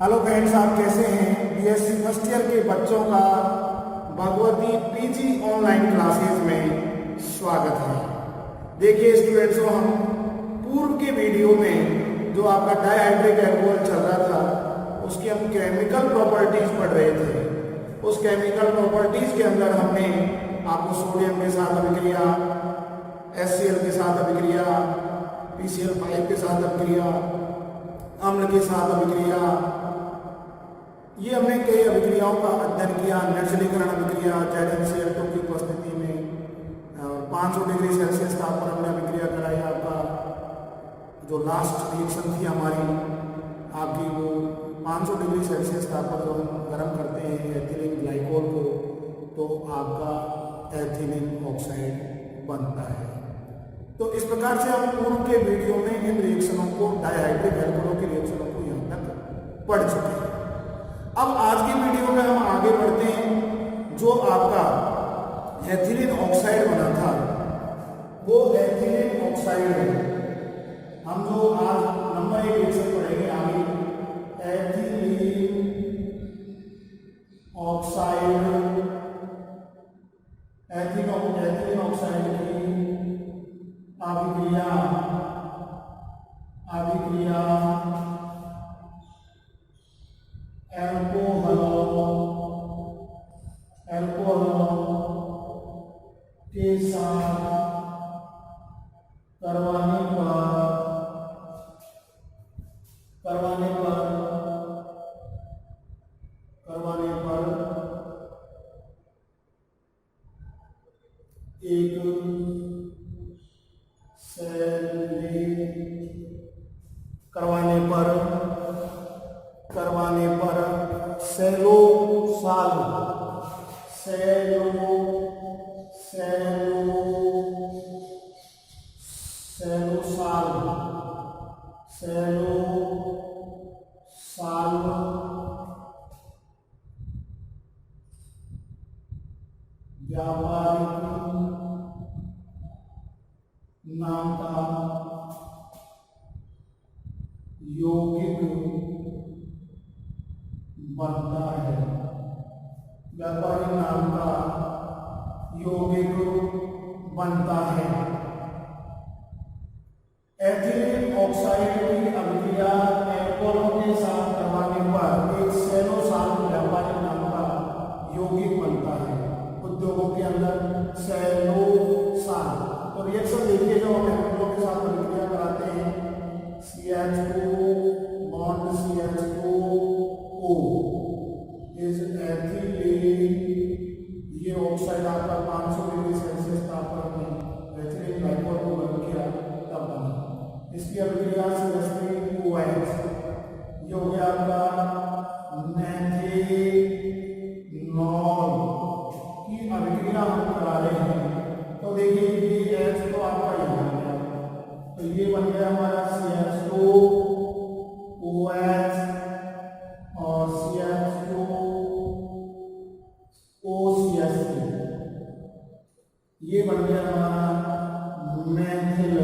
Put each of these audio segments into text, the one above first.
Hello friends, आप कैसे हैं? बीएससी फर्स्ट ईयर के बच्चों का भगवती पीजी ऑनलाइन क्लासेस में स्वागत है। देखिए स्टूडेंट्सों, हम पूर्व के वीडियो में जो आपका डाइहाइड्रिक अल्कोहल चल रहा था उसकी हम केमिकल प्रॉपर्टीज पढ़ रहे थे। उस केमिकल प्रॉपर्टीज के अंदर हमने आपको सोडियम के साथ अभिक्रिया, HCl के साथ अभिक्रिया, PCl5 के साथ अभिक्रिया, अम्ल के साथ अभिक्रिया, ये हमने कई अभिक्रियाओं का अध्ययन किया। निर्जलीकरण अभिक्रिया ZnCl2 की उपस्थिति में 500 डिग्री सेल्सियस ताप पर हमने अभिक्रिया कराई। आपका जो लास्ट रिएक्शन थी हमारी आपकी, वो 500 डिग्री सेल्सियस ताप पर जब हम गर्म करते हैं एथिलीन ग्लाइकोल को, तो आपका एथिलीन ऑक्साइड बनता है। तो इस प्रकार से हम पूर्व के वीडियो में इन रिएक्शनों को, डाइहाइड्रिक अल्कोहलों की रिएक्शनों को यहाँ तक पढ़ चुके हैं। अब आज की वीडियो में हम आगे बढ़ते हैं। जो आपका एथिलीन ऑक्साइड बना था वो एथिलीन ऑक्साइड है। हम जो आज नंबर 1 रिएक्शन पढ़ेंगे आगे, एथिलीन ऑक्साइड, एथिलीन ऑक्साइड की अभिक्रिया अल्कोहलों के साथ करवाने पर एक करवाने पर सेलोसाल व्यापारिक नाम का यौगिक बनता है। व्यापारिक नाम का यौगिक बनता है। एथिलीन ऑक्साइड की अभिक्रिया अल्कोहलों के साथ करवाने पर एक सेलोसाल व्यापारिक नाम का यौगिक बनता है। उद्योगों के अंदर सेलोसाल। तो रिएक्शन देखिए, जो हम अल्कोहलों के साथ अभिक्रिया कराते हैं, CH2 bond CH2O is ethylene. ये ऑक्साइड आपका 500 डिग्री सेल्सियस तापमान में एथिलीन ग्लाइकोल को गर्म किया तब बना। इसकी अभिक्रिया CH3OH, ये हो गया आपका मेथेनॉल की अभिक्रिया हम करा रहे हैं। तो देखिए ये H तो आपका ये बन गया, तो ये बन गया हमारा CH2OH और CH2OCH3, ये बन गया हमारा मेथिल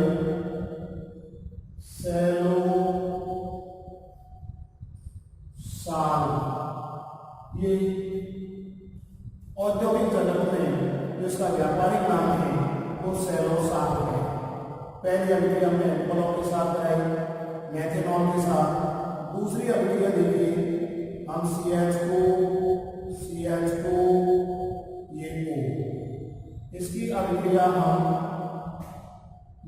सेलोसाल। ये औद्योगिक जगत में जिसका व्यापारिक नाम है वो सेलोसाल है। पहली अभिक्रिया हमने अल्कोहलों के साथ कराई, मेथेनॉल के साथ। दूसरी अभिक्रिया देखिए, हम CH2 ये O, इसकी अभिक्रिया हम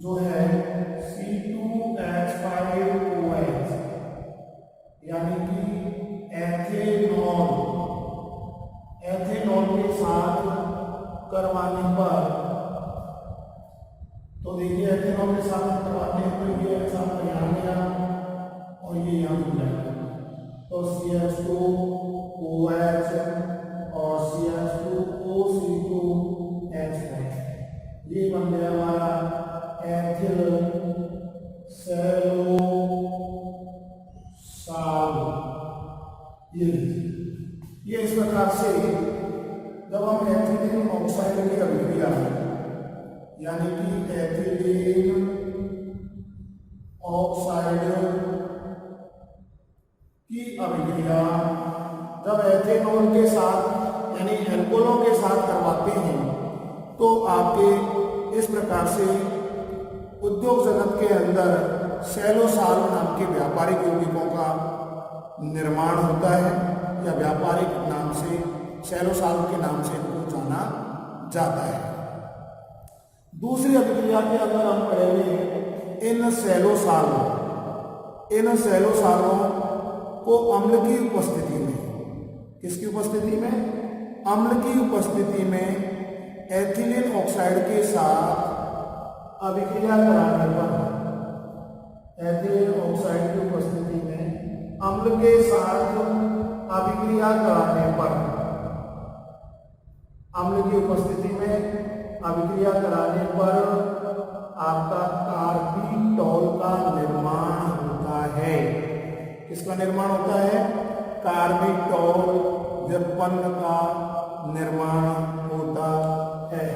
जो है C2H5OH यानी कि एथेनॉल के साथ करवाने पर, तो देखिए एथेनॉल के साथ करवाते हैं तो ये ऐसा यहाँ गया और ये यहाँ जुड़ जाएगा। तो CH2OH और CH2OC2H5, ये बन गया हमारा एथिल सेलोसाल। ये इस प्रकार से जब हम एथिलीन ऑक्साइड की अभिक्रिया यानी कि एथिलीन ऑक्साइड की अभिक्रिया एल्कोहल के साथ यानी एल्कोहलों के साथ करवाते हैं तो आपके इस प्रकार से उद्योग जगत के अंदर सेलोसाल नाम के व्यापारिक यौगिकों का निर्माण होता है या व्यापारिक नाम से सेलोसाल के नाम से इनको जाना जाता है। दूसरी अभिक्रिया के अंदर हम पढ़ेंगे इन सेलोसालों को अम्ल की उपस्थिति में, किसकी उपस्थिति में? अम्ल की उपस्थिति में एथिलीन ऑक्साइड के साथ अभिक्रिया कराने पर, एथिलीन ऑक्साइड की उपस्थिति में अम्ल के साथ अभिक्रिया कराने पर, अम्ल की उपस्थिति में अभिक्रिया कराने पर आपका कार्बिटॉल का निर्माण होता है। किसका निर्माण होता है? कार्बिटॉल व्युत्पन्न का निर्माण होता है।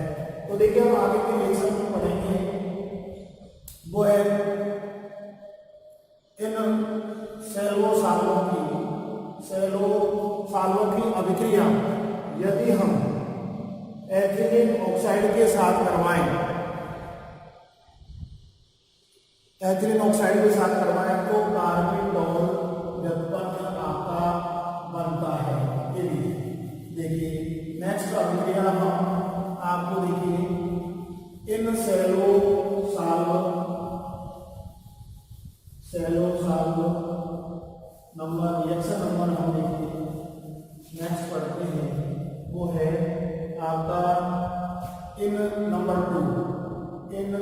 तो देखिए हम आगे के लेक्चर में पढ़ेंगे वो है इन सेलोसालों की अभिक्रिया यदि हम एथिलीन ऑक्साइड के साथ करवाएं, एथिलीन ऑक्साइड के साथ करवाएं तो कार्बिटॉल व्युत्पन्न आपका बनता है। ये देखिए नेक्स्ट अभिक्रिया हम आपको देखिए इन सेलोसाल नंबर रिएक्शन नंबर हम देखिए नेक्स्ट पढ़ते हैं वो है आपका इन नंबर 2 इन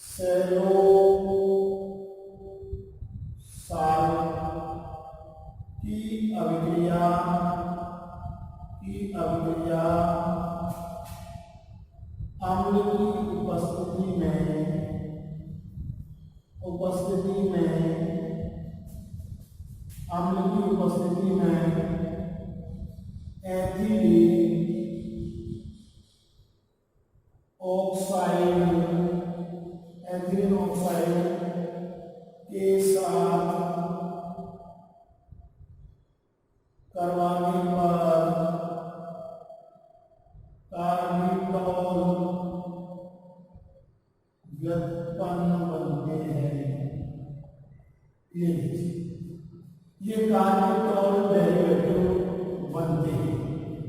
सेलोसाल की अभिक्रिया अम्ल की उपस्थिति में एथिलीन ऑक्साइड के साथ करवाने पर कार्बिटॉल व्युत्पन्न बनते हैं। ये कार्बिटॉल डेरिवेटिव बनते हैं।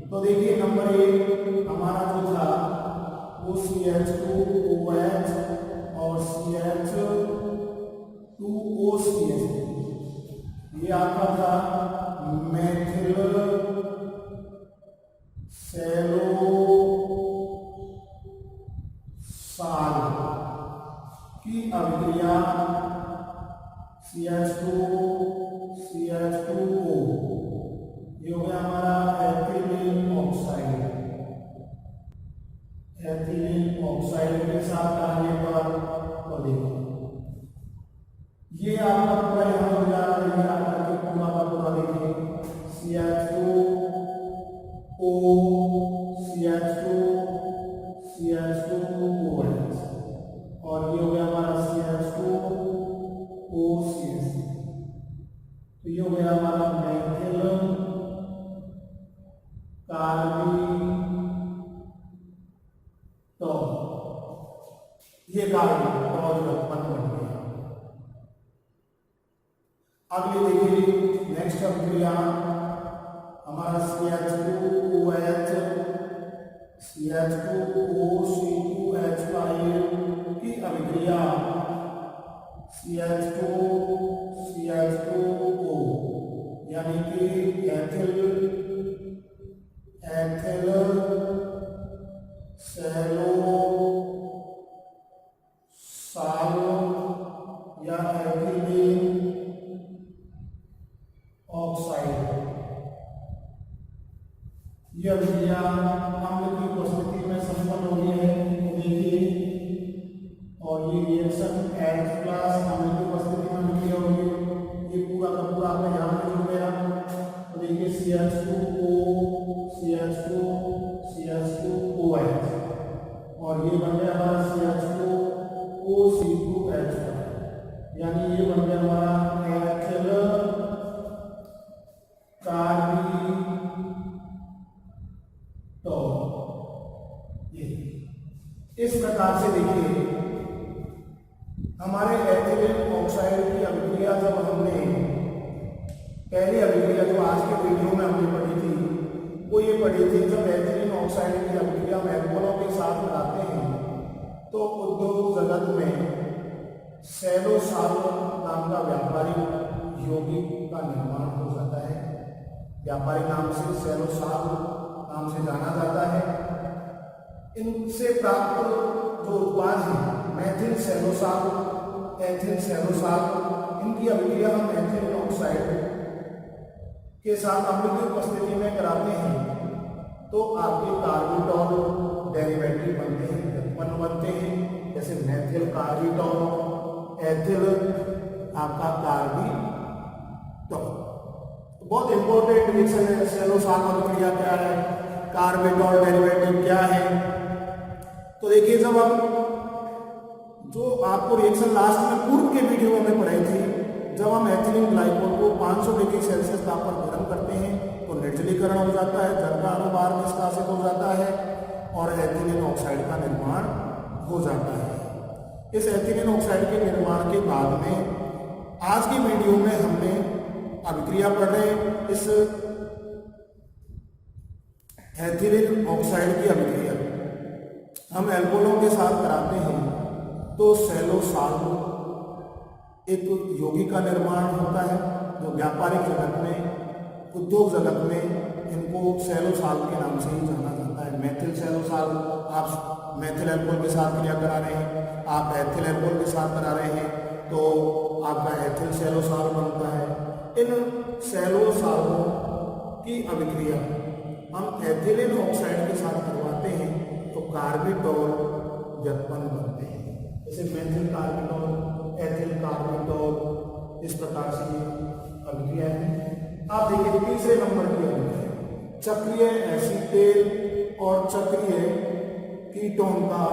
तो देखिए नंबर 1 हमारा जो था वो CH2OH और CH2OCH, ये आपका था मेथिल सेलोसाल की अभिक्रिया CH2O, ये हो गया हमारा एथिलीन ऑक्साइड के साथ करने पर तो देखो ये आपका पूरा यहाँ हो जाता है, ये आपका पूरा का पूरा देखिए CH2O CH2OH और ये हो गया हमारा CH2OCH। तो ये हो गया हमारा मेथिल कार्बिटॉल, ये कार्बिटॉल उत्पन्न बन गया। अगले देखिए नेक्स्ट अभिक्रिया हमारा CH2OH CH2OC2H5 की अभिक्रिया CH2O यानी कि एथिल सेलोसाल या एथिलीन ऑक्साइड, यह अभिक्रिया अम्ल की उपस्थिति में संपन्न हो रही है। देखिए और ये रिएक्शन H+ अम्ल की उपस्थिति में अभिक्रिया होगी। ये पूरा का पूरा आपका यहाँ पे जुड़ गया। तो देखिए CH2OH और ये बन गया हमारा CH2OC2H, यानी ये बन गया हमारा एथिल कार्ब इस प्रकार से देखिए हमारे एथिलीन ऑक्साइड की अभिक्रिया जब हमने पहली अभिक्रिया जो आज के वीडियो में हमने पढ़ी थी वो ये पढ़ी थी, जब एथिलीन ऑक्साइड की अभिक्रिया में अल्कोहलों के साथ मिलाते हैं तो उद्योग जगत में सेलोसाल नाम का व्यापारिक यौगिक का निर्माण हो जाता है। व्यापारिक नाम से सेलोसाल नाम से जाना जाता है। इनसे प्राप्त जो उत्पाद है मेथिल सेलोसाल, एथिल सेलोसाल, इनकी अभिक्रिया हम एथिलीन ऑक्साइड के साथ अम्ल की उपस्थिति में कराते हैं तो आपके कार्बिटॉल डेरिवेटिव बनते हैं, व्युत्पन्न बनते हैं। जैसे मेथिल कार्बिटॉल, एथिल आपका कार्बिटॉल। बहुत इंपॉर्टेंट रिएक्शन है। सेलोसाल अभिक्रिया क्या है, कार्बिटॉल डेरिवेटिव क्या है। तो देखिए जब हम जो आपको रिएक्शन लास्ट में पूर्व के वीडियो में पढ़ाई थी, जब हम एथिलीन ग्लाइकोल को 500 डिग्री सेल्सियस ताप पर गर्म करते हैं तो निर्जलीकरण हो जाता है, जल का अणु बाहर निष्कासित हो जाता है और एथिलीन ऑक्साइड का निर्माण हो जाता है। इस एथिलीन ऑक्साइड के निर्माण के बाद में आज की वीडियो में हमने अभिक्रिया पढ़ रहे हैं। इस एथिलीन ऑक्साइड की अभिक्रिया हम अल्कोहलों के साथ कराते हैं तो सेलोसाल एक यौगिक का निर्माण होता है जो व्यापारिक जगत में, उद्योग जगत में इनको सेलोसाल के नाम से ही जाना जाता है। मेथिल सेलोसाल, आप मेथिल अल्कोहल के साथ क्रिया करा रहे हैं, आप एथिल अल्कोहल के साथ करा रहे हैं तो आपका एथिल सेलोसाल बनता है। इन सेलोसालों की अभिक्रिया हम एथिलीन ऑक्साइड के साथ करवाते हैं तो कार्बिटॉल व्युत्पन्न बनते हैं। जैसे मेथिल कार्बिटॉल, एथिल कार्बिटॉल, इस प्रकार से ये अभिक्रिया है। आप देखिए तीसरे नंबर की अभिक्रिया चक्रीय एसीटेल और चक्रीय कीटोन का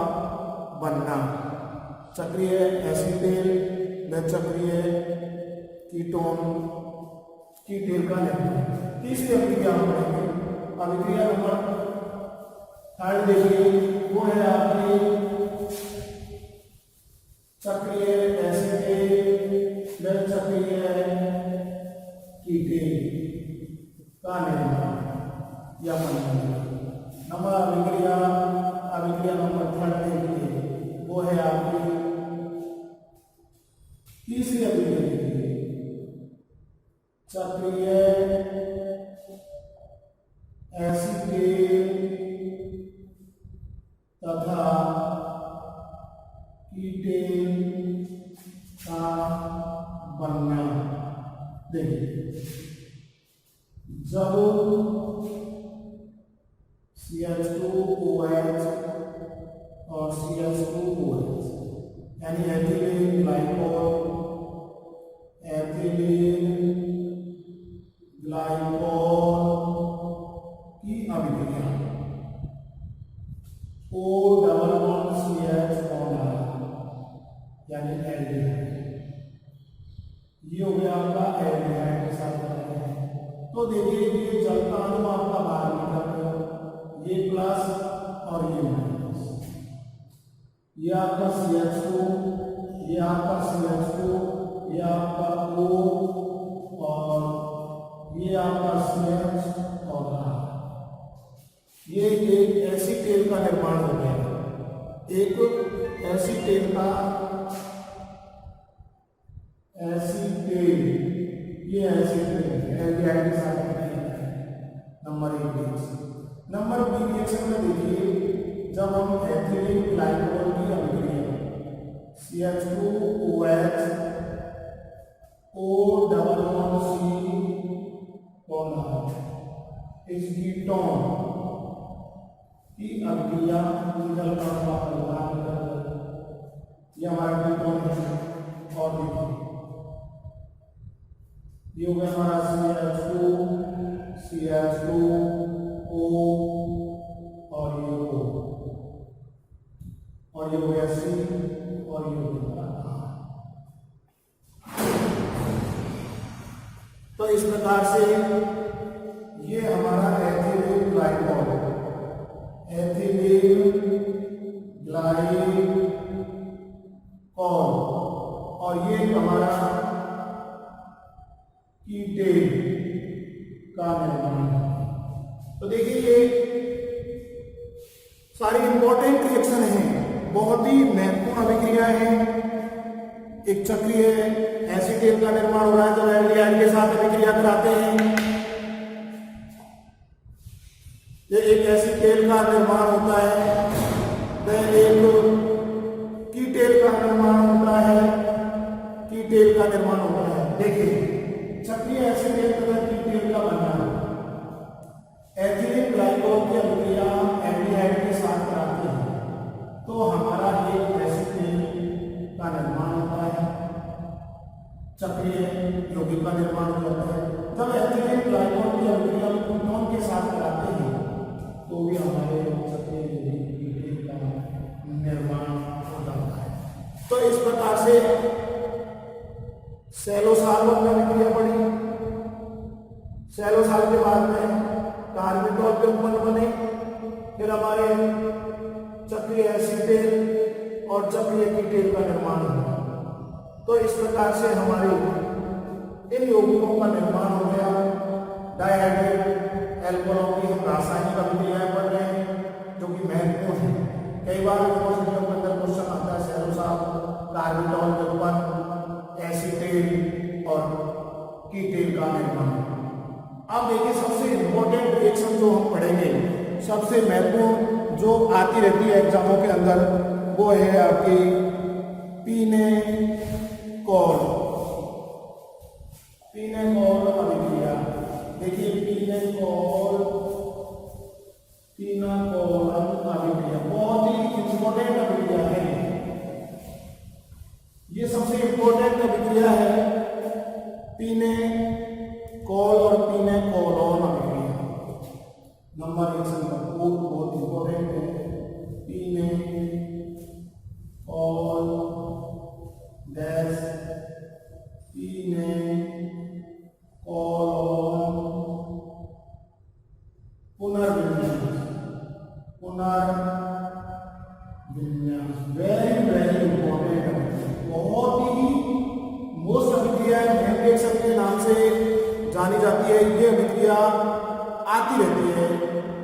बनना। चक्रीय एसीटेल व चक्रीय कीटोन की टेल का निर्माण। तीसरी अभिक्रिया हम पढ़ेंगे। अभिक्रिया नंबर 3 देखिए वो है आपकी चक्रीय एसीटेल व चक्रीय कीटेन का निर्माण या नंबर अभिक्रिया नंबर 3 देखिए वो है आपकी तीसरी अभिक्रिया चक्रीय एसीटेल तथा कीटेन का बनना। देखिए जब CH2OH और CH2OH यानी एथिलीन ग्लाइकोल, एथिलीन ग्लाइकोल की अभिक्रिया O डबल बॉन्ड CH यानी एल्डिहाइड, ये हो गया आपका एल्डिहाइड के साथ बना है। तो देखिए ये जल का अणु आपका बाहर निकल गया, ये प्लस और ये माइनस, ये आपका CH2, ये आपका CH2, ये आपका O और ये आपका CH और R। ये एक एसीटेल का निर्माण हो गया। एक एसीटेल का एसीटेल, ये एसीटेल एल्डिहाइड के साथ नंबर 1 रिएक्शन। नंबर 2 रिएक्शन में देखिए जब हम एथिलीन ग्लाइकोल की अभिक्रिया CH2OH O double bond C इस कीटोन की अभिक्रिया निकल ये हमारा कीटोन है। और देखिए ये हो गया हमारा CH2O और ये O और ये हो गया C और ये हो गया R। तो इस प्रकार से ये हमारा एथिलीन ग्लाइकोल, एथिलीन ग्लाइकोल सारी इंपॉर्टेंट रिएक्शन हैं, बहुत ही महत्वपूर्ण अभिक्रियाएं हैं। एक चक्रीय एसीटेट का निर्माण हो रहा है जब एल्डिहाइड के साथ अभिक्रिया कराते हैं। ये एक एसीटेट का निर्माण होता है, वह एक कीटेल का निर्माण होता है, कीटेल का निर्माण होता है। देखिए चक्रीय एसीटेट तथा कीटेल का बनना, एथिलीन ग्लाइकोल की अभिक्रिया एल्डिहाइड के साथ कराते हैं तो हमारा एक एसीटेट का निर्माण होता है, चक्रीय यौगिक का निर्माण हो जाता है। जब एथिलीन ग्लाइकोल की अभिक्रिया कीटोन के साथ कराते हैं तो भी हमारे चक्रीय यौगिक का निर्माण हो जाता है। तो इस प्रकार से सेलोसार्बन में अभिक्रिया बढ़ी, सेलोसार के बाद में कार्बिटॉल के उत्पन्न बने, फिर हमारे चक्रीय एसीटेट और चक्रीय कीटेल का निर्माण हुआ। तो इस प्रकार से हमारे इन यौगिकों का निर्माण हो गया। डाइहाइड्रेट एल्कोहलों की रासायनिक अभिक्रियाएं बढ़ रहे हैं जो कि महत्वपूर्ण है। कई बार यूनिवर्सिटियों के अंदर क्वेश्चन आता है सेलोसार, कार्बिटॉल के उत्पन्न, एसीटेट और कीटेल का निर्माण। अब देखिए सबसे इंपॉर्टेंट रिएक्शन जो हम पढ़ेंगे, सबसे महत्वपूर्ण जो आती रहती है एग्जामों के अंदर, वो है आपकी पीनेकॉल अभिक्रिया। देखिए पीनेकॉल अभिक्रिया बहुत ही इंपॉर्टेंट अभिक्रिया है। ये सबसे इंपॉर्टेंट अभिक्रिया है पीनेकॉल और पीनेकोलोन अभिक्रिया। नंबर रिएक्शन का कोड बहुत इंपॉर्टेंट है। पीनेकॉल डैश पीनेकोलोन पुनर्विन्यास वेरी इंपॉर्टेंट है। बहुत ही मोस्ट अभिक्रिया रिएक्शन के नाम से जानी जाती है। ये अभिक्रिया आती रहती है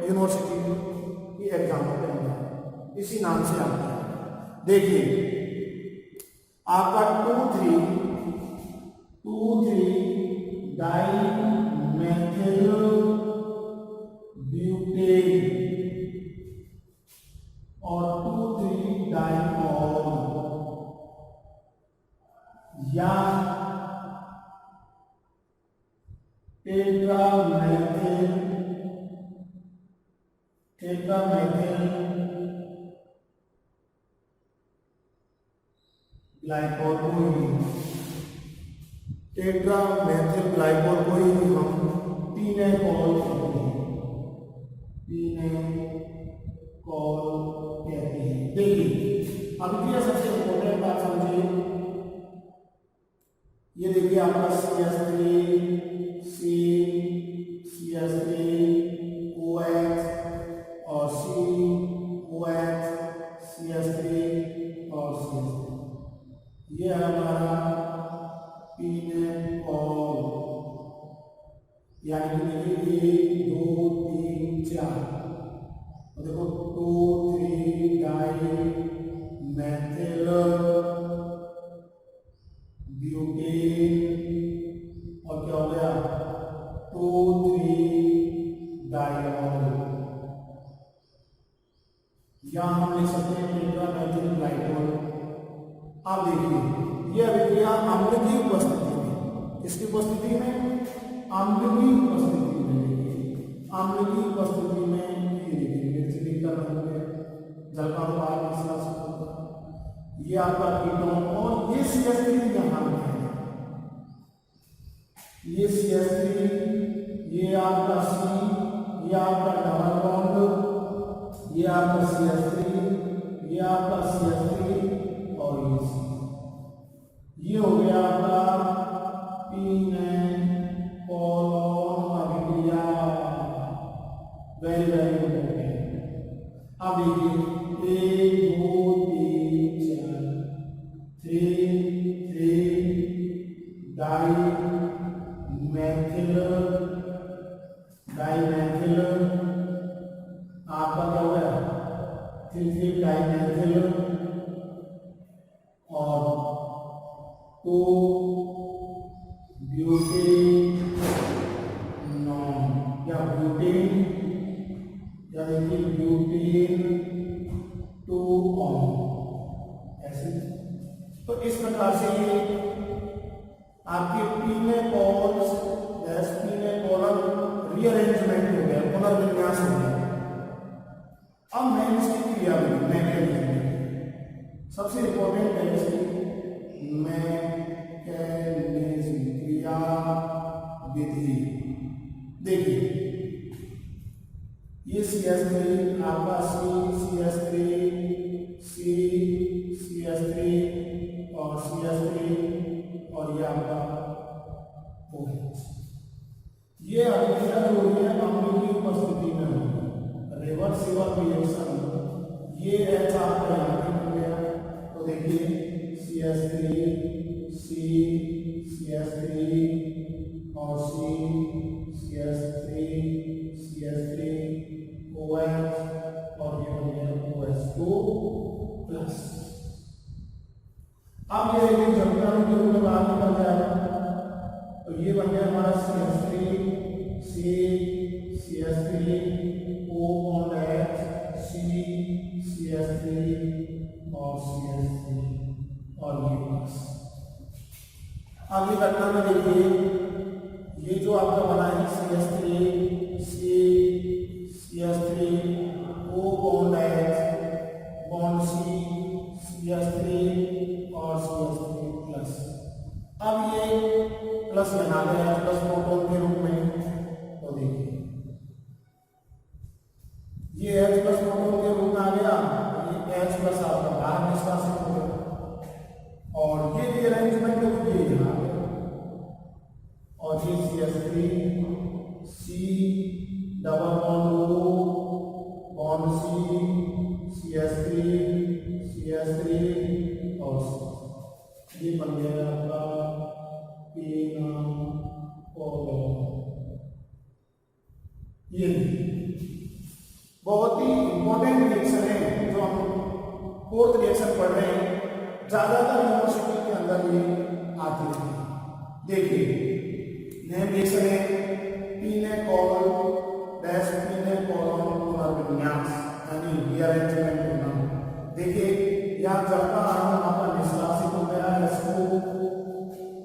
यूनिवर्सिटी की एग्जामों के अंदर, इसी नाम से आती है। देखिए आपका 2,3 डाइमेथिल ब्यूटेन और 2,3 डाइमॉल या टेट्रामेथिल ग्लाइकोल को ही हम पीनेकॉल कहते हैं। देखिए अभिक्रिया सबसे इंपॉर्टेंट बात समझिए। ये देखिए आपका CH3 OH और COH CH3 और CH3, ये हमारा पीनेकॉल, यानी कि देखिए 1 2 3 4 और देखो 2,3 डाइमेथिल ब्यूटेन और क्या हो गया 2,3 डाइमॉल। या हम लिख सकते हैं टेट्रामेथिल ग्लाइकोल। अब देखिए ये अभिक्रिया अम्ल की उपस्थिति में, किसकी उपस्थिति में, अम्ल की उपस्थिति में, अम्ल की उपस्थिति में जल का ये आपका कीटोन और ये CH3 यहाँ है, ये CH3, ये आपका C, ये आपका डबल बॉन्ड, ये आपका CH3, ये आपका CH3 और ये C, ये हो गया आपका पीनेकोलोन अभिक्रिया। Very important. अब देखिए 1 2 3 4 3 डाइमेथिल 3 डाइमेथिल और 2 ब्यूटेनॉन या ब्यूटेन यानी कि ब्यूटेन 2 ऑन ऐसे। तो इस प्रकार से ये आपके पीने कॉल्स पीने कॉलम रीअरेंजमेंट हो गया, पुनर्विन्यास हो गया। अब मैं इसकी क्रियाविधि मैकेनिज्म सबसे इंपॉर्टेंट है इसकी मैकेनिज्म क्रियाविधि। देखिए ये CH3 आपका CH3 CH3 और CH3 और ये आपका OH। ये अभिक्रिया जो हुई है अम्ल की उपस्थिति में हुई रिवर्सिबल रिएक्शन। ये H आपका यहाँ पे बन गया, तो देखिए CH3 CH3 और CH3 OH और ये हो गया OH2 प्लस। अब ये एक जमकरण के रूप में बाहर निकल जाएगा, तो ये बन गया हमारा CH3 O bond H CH3 और CH3 और ये प्लस। अब ये घटना में देखिए ये जो आपका बना है CH3 O bond H bond CH3 और CH3 प्लस। अब ये प्लस यहाँ पे है प्लस प्रोटॉन के रूप में, तो देखिए ये H प्लस प्रोटॉन के रूप में आ गया, ये H प्लस आपका बाहर निष्कासित हो गया और ये रीअरेंजमेंट हो गई यहाँ पे और ये CH3 C double bond O bond CH3 और ये बन गया आपका ये बहुत ही इंपॉर्टेंट रिएक्शन है जो हम फोर्थ रिएक्शन पढ़ रहे हैं, ज्यादातर यूनिवर्सिटी के अंदर ये आती है। देखिए नेम रिएक्शन है पीने कॉलम पुनर्विन्यास यानी रीअरेंजमेंट होना। देखिए यहाँ जबका अणु आपका निष्कासित हो गया है, इसको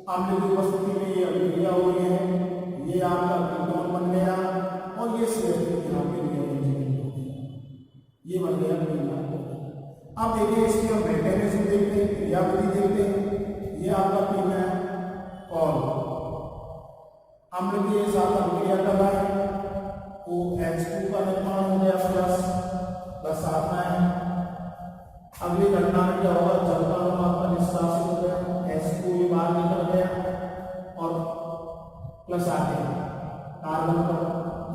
अम्ल की उपस्थिति में ये अभिक्रिया हो रही है, ये आपका कीटोन बन गया और ये CH3 यहाँ पे रीअरेंजमेंट हो गया, ये बन गया कीटोन। अब देखिए इसकी हम मैकेनिज्म देखते हैं, क्रियाविधि देखते हैं। ये आपका पीना और अम्ल के साथ अभिक्रिया कर रहा है, OH2 का निर्माण हो गया प्लस आता है। अगली घटना में क्या होगा, जबका अणु आपका निष्कासित हो गया, H2 बाहर निकल गया और प्लस आ गया कार्बन पर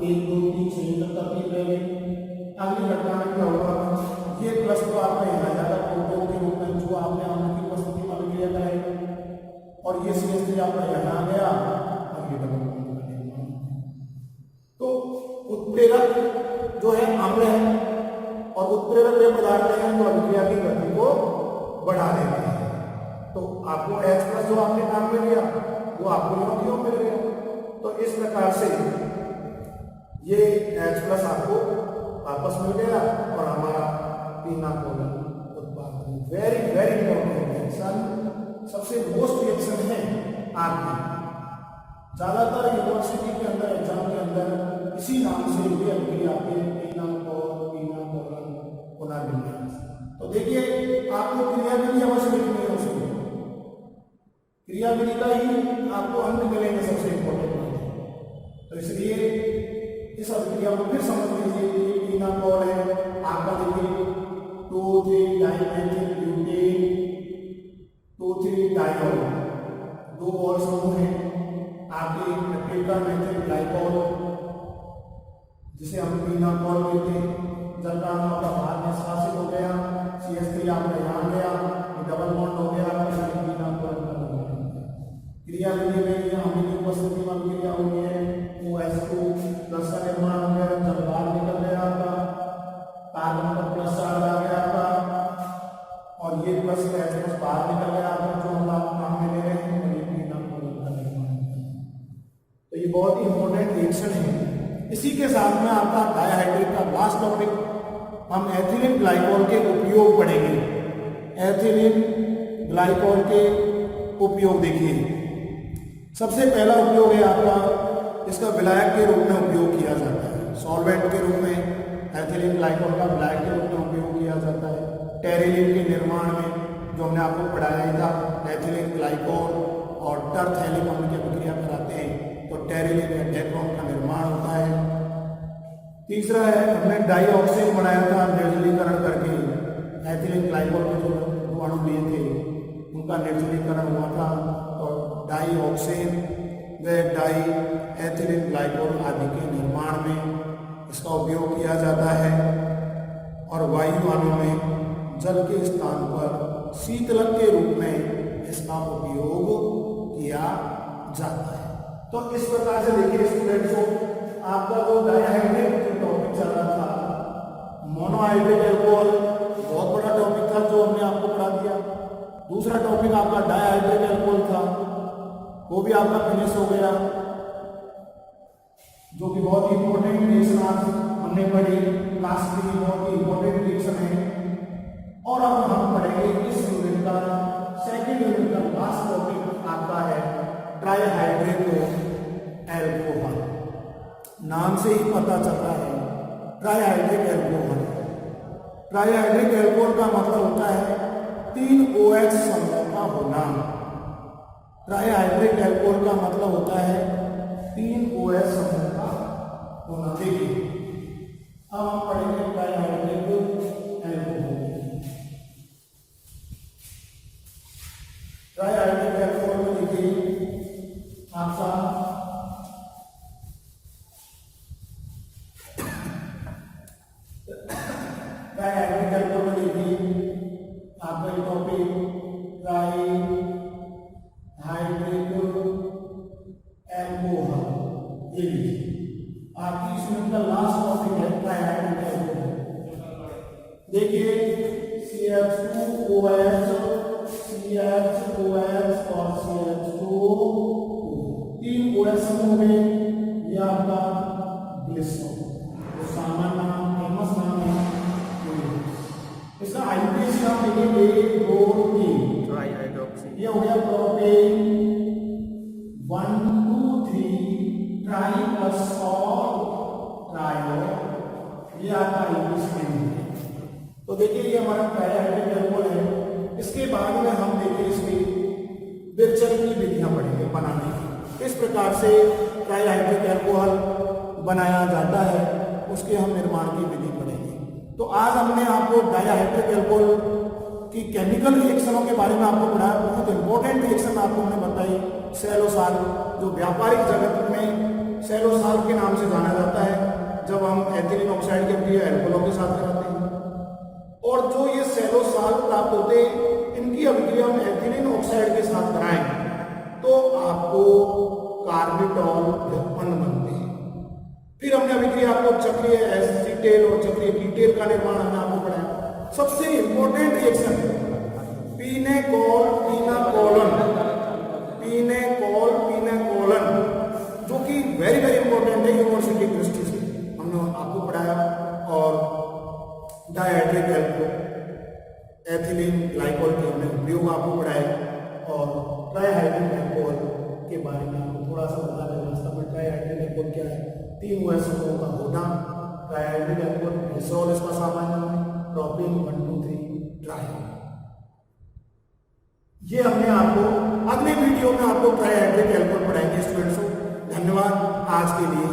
1 2 3 6 तक तरतीब रह गई। अगली घटना में क्या होगा, ये प्लस तो आपका यहाँ जाएगा प्रोटॉन के रूप में जो आपने अणु की उपस्थिति में अभिक्रिया कराई और ये CH3 आपका यहाँ आ गया और ये डबल बॉन्ड का निर्माण। तो उत्प्रेरक जो है अम्ल है और उत्प्रेरक वे पदार्थ हैं जो अभिक्रिया की गति को बढ़ा देते हैं। तो आपको H प्लस जो आपने काम में लिया वो आपको क्यों मिल गया। तो इस प्रकार से ये H प्लस आपको वापस मिल गया और हमारा पीना कोलन उत्पादन। वेरी वेरी इंपॉर्टेंट रिएक्शन, सबसे मोस्ट रिएक्शन है आपकी। ज्यादातर यूनिवर्सिटी के अंदर एग्जाम के अंदर इसी नाम से ये अभिक्रिया आती है, पीना कोलन पुनर्विन्यास। तो देखिए आपको क्रियाविधि अवश्य लिखनी है, उसमें क्रियाविधि का ही आपको अंक मिलेंगे सबसे इंपॉर्टेंट बात है। तो इसलिए इस अभिक्रिया को फिर समझ लीजिए कि पीना कौन है आपका। देखिए 2,3 डाइमेथिल ब्यूटेन 2,3 डाइऑल, 2 और समूह हैं आपके टेट्रामेथिल ग्लाइकॉल जिसे हम पीना कौन कहते हैं। जब का अणु आपका बाहर निष्कासित हो गया, CH3 आपका यहाँ गया, डबल बॉन्ड हो गया, पीना कौन क्रियाविधि में ये अम्ल की उपस्थिति में अभिक्रिया हुई है, OH2 प्लस का निर्माण हो गया, जब बाहर निकल गया आपका कार्बन पर प्लस चार्ज आ गया के साथ में आपका डायहाइड्रेट का लास्ट टॉपिक हम एथिलीन ग्लाइकोल के उपयोग पढ़ेंगे। एथिलीन ग्लाइकोल के उपयोग देखिए, सबसे पहला उपयोग है आपका, इसका विलायक के रूप में उपयोग किया जाता है। सॉल्वेंट के रूप में एथिलीन ग्लाइकोल का विलायक के रूप में उपयोग किया जाता है। टेरिलीन के निर्माण में जो हमने आपको पढ़ाया ही था, एथिलीन ग्लाइकोल और टरथैलिक अम्ल की अभिक्रिया कराते हैं तो टेरिलीन या डेक्रोन का निर्माण होता है। तीसरा है, हमने डाइऑक्सिन बनाया था निर्जलीकरण करके, एथिलीन ग्लाइकोल के जो अणु लिए थे उनका निर्जलीकरण हुआ था और डाइऑक्सिन व डाई एथिलीन ग्लाइकोल आदि के निर्माण में इसका उपयोग किया जाता है। और वायुयानों में जल के स्थान पर शीतलक के रूप में इसका उपयोग किया जाता है। तो इस प्रकार से देखिए स्टूडेंट्सों, आपका जो डायहाइड्रेट टॉपिक चल रहा था, मोनोहाइड्रेट अल्कोहल बहुत बड़ा टॉपिक था जो हमने आपको पढ़ा दिया। दूसरा टॉपिक आपका डायहाइड्रेट अल्कोहल था, वो भी आपका फिनिश हो गया, जो कि बहुत ही इंपॉर्टेंट रिएक्शन आज हमने पढ़ी, क्लास की बहुत ही इंपॉर्टेंट रिएक्शन है। और अब हम पढ़ेंगे इस यूनिट का सेकंड यूनिट का लास्ट टॉपिक आपका है ट्राइहाइड्रेट अल्कोहल। नाम से ही पता चलता है ट्राइहाइड्रेट अल्कोहल। ट्राइहाइड्रेट अल्कोहल का मतलब होता है 3 OH समूह का होना। ट्राइहाइड्रेट अल्कोहल का मतलब होता है 3 OH समूह का होना। देखिए अब हम पढ़ेंगे ट्राइहाइड्रेट अल्कोहल। ट्राइहाइड्रेट अल्कोहल में देखिए आपका ट्राइहाइड्रेट अल्कोहल में देखिए आपका टॉपिक ट्राइहाइड्रेट अल्कोहल, ये आपकी इस यूनिट का लास्ट टॉपिक है ट्राइहाइड्रेट अल्कोहल। देखिए CH2OH और CH2 3 OH समूह में ये आपका ग्लिसरॉल, तो सामान्य नाम फेमस नाम है। इसका आईयूपीएसी नाम देखेंगे 1 2 3 ट्राइहाइड्रोक्सी, ये हो गया प्रोपेन 1 2 3 ट्राई प्लस और ट्रायो, ये आपका आईयूपीएसी नाम है। तो देखिए ये हमारा ट्राइहाइड्रेट अल्कोहल है। इसके बाद में हम देखिए इसकी विरचन की विधियां पढ़ेंगे बनाने की, किस प्रकार से ट्राइहाइड्रेट अल्कोहल बनाया जाता है, उसके हम निर्माण की विधि पढ़ेंगे। तो आज हमने आपको डायहाइड्रेट अल्कोहल की केमिकल रिएक्शनों के बारे में आपको पढ़ाया। बहुत इंपॉर्टेंट रिएक्शन आपको हमने बताई, सेलोसाल, जो व्यापारिक जगत में सेलोसाल के नाम से जाना जाता है, जब हम एथिलीन ऑक्साइड की अभिक्रिया अल्कोहलों के साथ कराते हैं। और जो ये सेलोसाल प्राप्त होते हैं, इनकी अभिक्रिया हम एथिलीन ऑक्साइड के साथ कराएं तो आपको कार्बिटॉल व्युत्पन्न बनते हैं। फिर हमने अभिक्रिया आपको चक्रीय एसीटेल और चक्रीय कीटेल का निर्माण हमने आपको पढ़ाया। सबसे इंपॉर्टेंट रिएक्शन पीनेकोल पीनाकोलन, जो कि वेरी वेरी इंपॉर्टेंट है यूनिवर्सिटी की दृष्टि से, हमने आपको पढ़ाया। और डायहाइड्रेट अल्कोहल, एथिलीन ग्लाइकोल के हमने उपयोग आपको पढ़ाए और ट्राइहाइड्रेट अल्कोहल के बारे में आपको थोड़ा सा बता दें। वास्तव में ट्राइहाइड्रेट अल्कोहल क्या है? 3 OH समूहों का होना। ट्राइहाइड्रेट अल्कोहल ग्लिसरॉल इसका सामान्य नाम है, प्रोपेन 1 2 3 ट्राई। ये हमने आपको अगले वीडियो में आपको ट्राइहाइड्रेट अल्कोहल पढ़ाएंगे स्टूडेंट्स। धन्यवाद, आज के लिए।